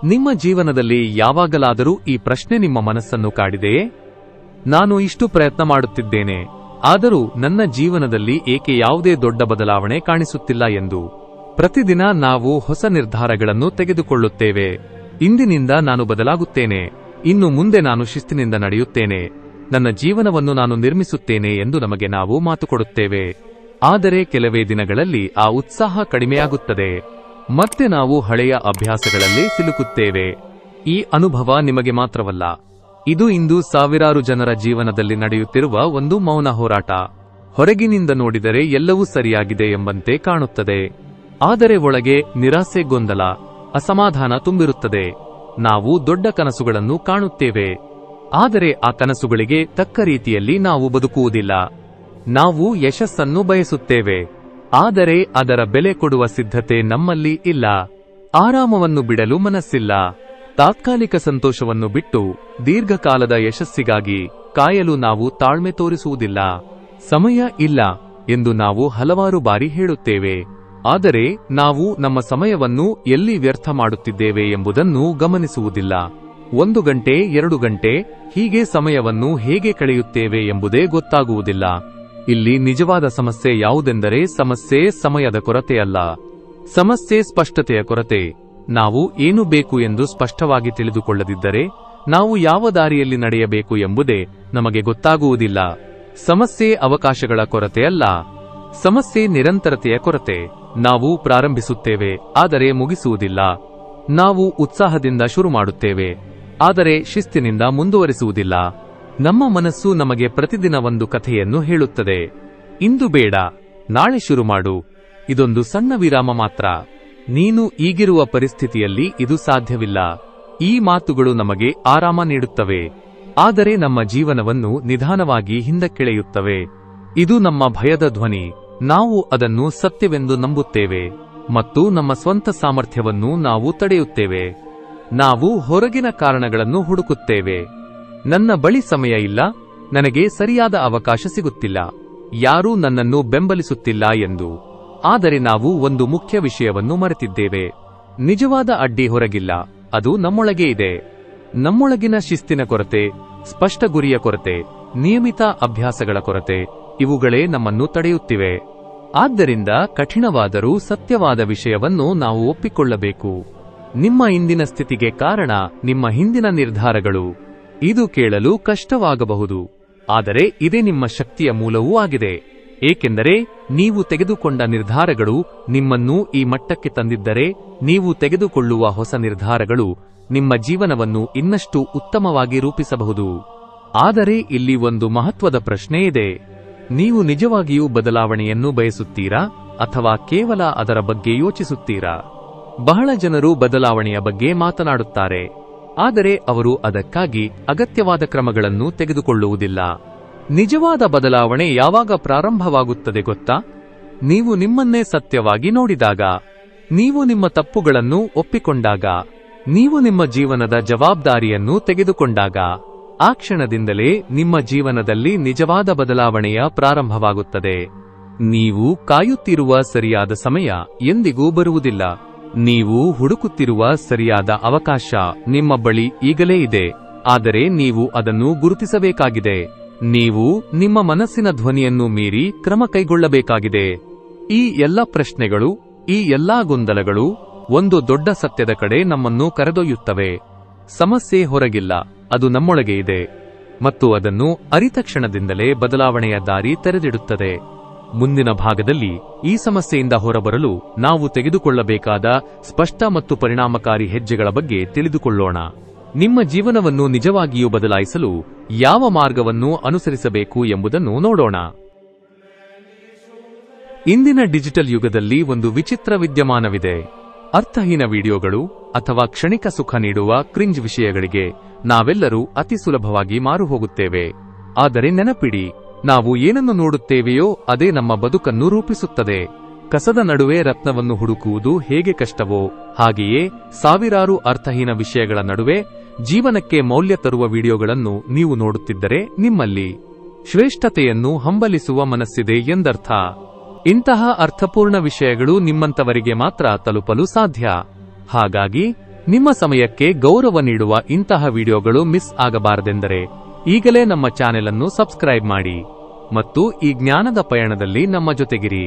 ನಿಮ್ಮ ಜೀವನದಲ್ಲಿ ಯಾವಾಗಲಾದರೂ ಈ ಪ್ರಶ್ನೆ ನಿಮ್ಮ ಮನಸ್ಸನ್ನು ಕಾಡಿದೆಯೇ? ನಾನು ಇಷ್ಟು ಪ್ರಯತ್ನ ಮಾಡುತ್ತಿದ್ದೇನೆ, ಆದರೂ ನನ್ನ ಜೀವನದಲ್ಲಿ ಏಕೆ ಯಾವುದೇ ದೊಡ್ಡ ಬದಲಾವಣೆ ಕಾಣಿಸುತ್ತಿಲ್ಲ ಎಂದು. ಪ್ರತಿದಿನ ನಾವು ಹೊಸ ನಿರ್ಧಾರಗಳನ್ನು ತೆಗೆದುಕೊಳ್ಳುತ್ತೇವೆ. ಇಂದಿನಿಂದ ನಾನು ಬದಲಾಗುತ್ತೇನೆ, ಇನ್ನು ಮುಂದೆ ನಾನು ಶಿಸ್ತಿನಿಂದ ನಡೆಯುತ್ತೇನೆ, ನನ್ನ ಜೀವನವನ್ನು ನಾನು ನಿರ್ಮಿಸುತ್ತೇನೆ ಎಂದು ನಮಗೆ ನಾವು ಮಾತು ಕೊಡುತ್ತೇವೆ. ಆದರೆ ಕೆಲವೇ ದಿನಗಳಲ್ಲಿ ಆ ಉತ್ಸಾಹ ಕಡಿಮೆಯಾಗುತ್ತದೆ. ಮತ್ತೆ ನಾವು ಹಳೆಯ ಅಭ್ಯಾಸಗಳಲ್ಲಿ ಸಿಲುಕುತ್ತೇವೆ. ಈ ಅನುಭವ ನಿಮಗೆ ಮಾತ್ರವಲ್ಲ, ಇದು ಇಂದು ಸಾವಿರಾರು ಜನರ ಜೀವನದಲ್ಲಿ ನಡೆಯುತ್ತಿರುವ ಒಂದು ಮೌನ ಹೋರಾಟ. ಹೊರಗಿನಿಂದ ನೋಡಿದರೆ ಎಲ್ಲವೂ ಸರಿಯಾಗಿದೆ ಎಂಬಂತೆ ಕಾಣುತ್ತದೆ, ಆದರೆ ಒಳಗೆ ನಿರಾಸೆ, ಗೊಂದಲ, ಅಸಮಾಧಾನ ತುಂಬಿರುತ್ತದೆ. ನಾವು ದೊಡ್ಡ ಕನಸುಗಳನ್ನು ಕಾಣುತ್ತೇವೆ, ಆದರೆ ಆ ಕನಸುಗಳಿಗೆ ತಕ್ಕ ರೀತಿಯಲ್ಲಿ ನಾವು ಬದುಕುವುದಿಲ್ಲ. ನಾವು ಯಶಸ್ಸನ್ನು ಬಯಸುತ್ತೇವೆ, ಆದರೆ ಅದರ ಬೆಲೆ ಕೊಡುವ ಸಿದ್ಧತೆ ನಮ್ಮಲ್ಲಿ ಇಲ್ಲ. ಆರಾಮವನ್ನು ಬಿಡಲು ಮನಸ್ಸಿಲ್ಲ. ತಾತ್ಕಾಲಿಕ ಸಂತೋಷವನ್ನು ಬಿಟ್ಟು ದೀರ್ಘಕಾಲದ ಯಶಸ್ಸಿಗಾಗಿ ಕಾಯಲು ನಾವು ತಾಳ್ಮೆ ತೋರಿಸುವುದಿಲ್ಲ. ಸಮಯ ಇಲ್ಲ ಎಂದು ನಾವು ಹಲವಾರು ಬಾರಿ ಹೇಳುತ್ತೇವೆ, ಆದರೆ ನಾವು ನಮ್ಮ ಸಮಯವನ್ನು ಎಲ್ಲಿ ವ್ಯರ್ಥ ಮಾಡುತ್ತಿದ್ದೇವೆ ಎಂಬುದನ್ನು ಗಮನಿಸುವುದಿಲ್ಲ. 1 ಗಂಟೆ, 2 ಗಂಟೆ ಹೀಗೆ ಸಮಯವನ್ನು ಹೇಗೆ ಕಳೆಯುತ್ತೇವೆ ಎಂಬುದೇ ಗೊತ್ತಾಗುವುದಿಲ್ಲ. ಇಲ್ಲಿ ನಿಜವಾದ ಸಮಸ್ಯೆ ಯಾವುದೆಂದರೆ, ಸಮಸ್ಯೆ ಸಮಯದ ಕೊರತೆಯಲ್ಲ, ಸಮಸ್ಯೆ ಸ್ಪಷ್ಟತೆಯ ಕೊರತೆ. ನಾವು ಏನು ಬೇಕು ಎಂದು ಸ್ಪಷ್ಟವಾಗಿ ತಿಳಿದುಕೊಳ್ಳದಿದ್ದರೆ ನಾವು ಯಾವ ದಾರಿಯಲ್ಲಿ ನಡೆಯಬೇಕು ಎಂಬುದೇ ನಮಗೆ ಗೊತ್ತಾಗುವುದಿಲ್ಲ. ಸಮಸ್ಯೆ ಅವಕಾಶಗಳ ಕೊರತೆಯಲ್ಲ, ಸಮಸ್ಯೆ ನಿರಂತರತೆಯ ಕೊರತೆ. ನಾವು ಪ್ರಾರಂಭಿಸುತ್ತೇವೆ, ಆದರೆ ಮುಗಿಸುವುದಿಲ್ಲ. ನಾವು ಉತ್ಸಾಹದಿಂದ ಶುರು ಮಾಡುತ್ತೇವೆ, ಆದರೆ ಶಿಸ್ತಿನಿಂದ ಮುಂದುವರಿಸುವುದಿಲ್ಲ. ನಮ್ಮ ಮನಸ್ಸು ನಮಗೆ ಪ್ರತಿದಿನ ಒಂದು ಕಥೆಯನ್ನು ಹೇಳುತ್ತದೆ. ಇಂದು ಬೇಡ, ನಾಳೆ ಶುರು ಮಾಡು, ಇದೊಂದು ಸಣ್ಣ ವಿರಾಮ ಮಾತ್ರ, ನೀನು ಈಗಿರುವ ಪರಿಸ್ಥಿತಿಯಲ್ಲಿ ಇದು ಸಾಧ್ಯವಿಲ್ಲ. ಈ ಮಾತುಗಳು ನಮಗೆ ಆರಾಮ ನೀಡುತ್ತವೆ, ಆದರೆ ನಮ್ಮ ಜೀವನವನ್ನು ನಿಧಾನವಾಗಿ ಹಿಂದಕ್ಕೆಳೆಯುತ್ತವೆ. ಇದು ನಮ್ಮ ಭಯದ ಧ್ವನಿ. ನಾವು ಅದನ್ನು ಸತ್ಯವೆಂದು ನಂಬುತ್ತೇವೆ ಮತ್ತು ನಮ್ಮ ಸ್ವಂತ ಸಾಮರ್ಥ್ಯವನ್ನು ನಾವು ತಡೆಯುತ್ತೇವೆ. ನಾವು ಹೊರಗಿನ ಕಾರಣಗಳನ್ನು ಹುಡುಕುತ್ತೇವೆ. ನನ್ನ ಬಳಿ ಸಮಯ ಇಲ್ಲ, ನನಗೆ ಸರಿಯಾದ ಅವಕಾಶ ಸಿಗುತ್ತಿಲ್ಲ, ಯಾರೂ ನನ್ನನ್ನು ಬೆಂಬಲಿಸುತ್ತಿಲ್ಲ ಎಂದು. ಆದರೆ ನಾವು ಒಂದು ಮುಖ್ಯ ವಿಷಯವನ್ನು ಮರೆತಿದ್ದೇವೆ. ನಿಜವಾದ ಅಡ್ಡಿ ಹೊರಗಿಲ್ಲ, ಅದು ನಮ್ಮೊಳಗೆ ಇದೆ. ನಮ್ಮೊಳಗಿನ ಶಿಸ್ತಿನ ಕೊರತೆ, ಸ್ಪಷ್ಟ ಗುರಿಯ ಕೊರತೆ, ನಿಯಮಿತ ಅಭ್ಯಾಸಗಳ ಕೊರತೆ, ಇವುಗಳೇ ನಮ್ಮನ್ನು ತಡೆಯುತ್ತಿವೆ. ಆದ್ದರಿಂದ ಕಠಿಣವಾದರೂ ಸತ್ಯವಾದ ವಿಷಯವನ್ನು ನಾವು ಒಪ್ಪಿಕೊಳ್ಳಬೇಕು. ನಿಮ್ಮ ಇಂದಿನ ಸ್ಥಿತಿಗೆ ಕಾರಣ ನಿಮ್ಮ ಹಿಂದಿನ ನಿರ್ಧಾರಗಳು. ಇದು ಕೇಳಲು ಕಷ್ಟವಾಗಬಹುದು, ಆದರೆ ಇದೇ ನಿಮ್ಮ ಶಕ್ತಿಯ ಮೂಲವೂ ಆಗಿದೆ. ಏಕೆಂದರೆ ನೀವು ತೆಗೆದುಕೊಂಡ ನಿರ್ಧಾರಗಳು ನಿಮ್ಮನ್ನು ಈ ಮಟ್ಟಕ್ಕೆ ತಂದಿದ್ದರೆ, ನೀವು ತೆಗೆದುಕೊಳ್ಳುವ ಹೊಸ ನಿರ್ಧಾರಗಳು ನಿಮ್ಮ ಜೀವನವನ್ನು ಇನ್ನಷ್ಟು ಉತ್ತಮವಾಗಿ ರೂಪಿಸಬಹುದು. ಆದರೆ ಇಲ್ಲಿ ಒಂದು ಮಹತ್ವದ ಪ್ರಶ್ನೆ ಇದೆ. ನೀವು ನಿಜವಾಗಿಯೂ ಬದಲಾವಣೆಯನ್ನು ಬಯಸುತ್ತೀರಾ ಅಥವಾ ಕೇವಲ ಅದರ ಬಗ್ಗೆ ಯೋಚಿಸುತ್ತೀರಾ? ಬಹಳ ಜನರು ಬದಲಾವಣೆಯ ಬಗ್ಗೆ ಮಾತನಾಡುತ್ತಾರೆ, ಆದರೆ ಅವರು ಅದಕ್ಕಾಗಿ ಅಗತ್ಯವಾದ ಕ್ರಮಗಳನ್ನು ತೆಗೆದುಕೊಳ್ಳುವುದಿಲ್ಲ. ನಿಜವಾದ ಬದಲಾವಣೆ ಯಾವಾಗ ಪ್ರಾರಂಭವಾಗುತ್ತದೆ ಗೊತ್ತಾ? ನೀವು ನಿಮ್ಮನ್ನೇ ಸತ್ಯವಾಗಿ ನೋಡಿದಾಗ, ನೀವು ನಿಮ್ಮ ತಪ್ಪುಗಳನ್ನು ಒಪ್ಪಿಕೊಂಡಾಗ, ನೀವು ನಿಮ್ಮ ಜೀವನದ ಜವಾಬ್ದಾರಿಯನ್ನು ತೆಗೆದುಕೊಂಡಾಗ. ಆ ಕ್ಷಣದಿಂದಲೇ ನಿಮ್ಮ ಜೀವನದಲ್ಲಿ ನಿಜವಾದ ಬದಲಾವಣೆಯ ಪ್ರಾರಂಭವಾಗುತ್ತದೆ. ನೀವು ಕಾಯುತ್ತಿರುವ ಸರಿಯಾದ ಸಮಯ ಎಂದಿಗೂ ಬರುವುದಿಲ್ಲ. ನೀವು ಹುಡುಕುತ್ತಿರುವ ಸರಿಯಾದ ಅವಕಾಶ ನಿಮ್ಮ ಬಳಿ ಈಗಲೇ ಇದೆ, ಆದರೆ ನೀವು ಅದನ್ನು ಗುರುತಿಸಬೇಕಾಗಿದೆ. ನೀವು ನಿಮ್ಮ ಮನಸ್ಸಿನ ಧ್ವನಿಯನ್ನು ಮೀರಿ ಕ್ರಮ ಕೈಗೊಳ್ಳಬೇಕಾಗಿದೆ. ಈ ಎಲ್ಲ ಪ್ರಶ್ನೆಗಳು, ಈ ಎಲ್ಲಾ ಗೊಂದಲಗಳು ಒಂದು ದೊಡ್ಡ ಸತ್ಯದ ಕಡೆ ನಮ್ಮನ್ನು ಕರೆದೊಯ್ಯುತ್ತವೆ. ಸಮಸ್ಯೆ ಹೊರಗಿಲ್ಲ, ಅದು ನಮ್ಮೊಳಗೆ ಇದೆ, ಮತ್ತು ಅದನ್ನು ಅರಿತ ಕ್ಷಣದಿಂದಲೇ ಬದಲಾವಣೆಯ ದಾರಿ ತೆರೆದಿಡುತ್ತದೆ. ಮುಂದಿನ ಭಾಗದಲ್ಲಿ ಈ ಸಮಸ್ಯೆಯಿಂದ ಹೊರಬರಲು ನಾವು ತೆಗೆದುಕೊಳ್ಳಬೇಕಾದ ಸ್ಪಷ್ಟ ಮತ್ತು ಪರಿಣಾಮಕಾರಿ ಹೆಜ್ಜೆಗಳ ಬಗ್ಗೆ ತಿಳಿದುಕೊಳ್ಳೋಣ. ನಿಮ್ಮ ಜೀವನವನ್ನು ನಿಜವಾಗಿಯೂ ಬದಲಾಯಿಸಲು ಯಾವ ಮಾರ್ಗವನ್ನು ಅನುಸರಿಸಬೇಕು ಎಂಬುದನ್ನು ನೋಡೋಣ. ಇಂದಿನ ಡಿಜಿಟಲ್ ಯುಗದಲ್ಲಿ ಒಂದು ವಿಚಿತ್ರ ವಿದ್ಯಮಾನವಿದೆ. ಅರ್ಥಹೀನ ವಿಡಿಯೋಗಳು ಅಥವಾ ಕ್ಷಣಿಕ ಸುಖ ನೀಡುವ ಕ್ರಿಂಜ್ ವಿಷಯಗಳಿಗೆ ನಾವೆಲ್ಲರೂ ಅತಿ ಸುಲಭವಾಗಿ ಮಾರು ಹೋಗುತ್ತೇವೆ. ಆದರೆ ನೆನಪಿಡಿ, ನಾವು ಏನನ್ನು ನೋಡುತ್ತೇವೆಯೋ ಅದೇ ನಮ್ಮ ಬದುಕನ್ನು ರೂಪಿಸುತ್ತದೆ. ಕಸದ ನಡುವೆ ರತ್ನವನ್ನು ಹುಡುಕುವುದು ಹೇಗೆ ಕಷ್ಟವೋ, ಹಾಗೆಯೇ ಸಾವಿರಾರು ಅರ್ಥಹೀನ ವಿಷಯಗಳ ನಡುವೆ ಜೀವನಕ್ಕೆ ಮೌಲ್ಯ ತರುವ ವಿಡಿಯೋಗಳನ್ನು ನೀವು ನೋಡುತ್ತಿದ್ದರೆ ನಿಮ್ಮಲ್ಲಿ ಶ್ರೇಷ್ಠತೆಯನ್ನು ಹಂಬಲಿಸುವ ಮನಸ್ಸಿದೆ ಎಂದರ್ಥ. ಇಂತಹ ಅರ್ಥಪೂರ್ಣ ವಿಷಯಗಳು ನಿಮ್ಮಂತವರಿಗೆ ಮಾತ್ರ ತಲುಪಲು ಸಾಧ್ಯ. ಹಾಗಾಗಿ ನಿಮ್ಮ ಸಮಯಕ್ಕೆ ಗೌರವ ನೀಡುವ ಇಂತಹ ವಿಡಿಯೋಗಳು ಮಿಸ್ ಆಗಬಾರದೆಂದರೆ ಈಗಲೇ ನಮ್ಮ ಚಾನೆಲ್ ಅನ್ನು ಸಬ್ಸ್ಕ್ರೈಬ್ ಮಾಡಿ ಮತ್ತು ಈ ಜ್ಞಾನದ ಪಯಣದಲ್ಲಿ ನಮ್ಮ ಜೊತೆಗಿರಿ.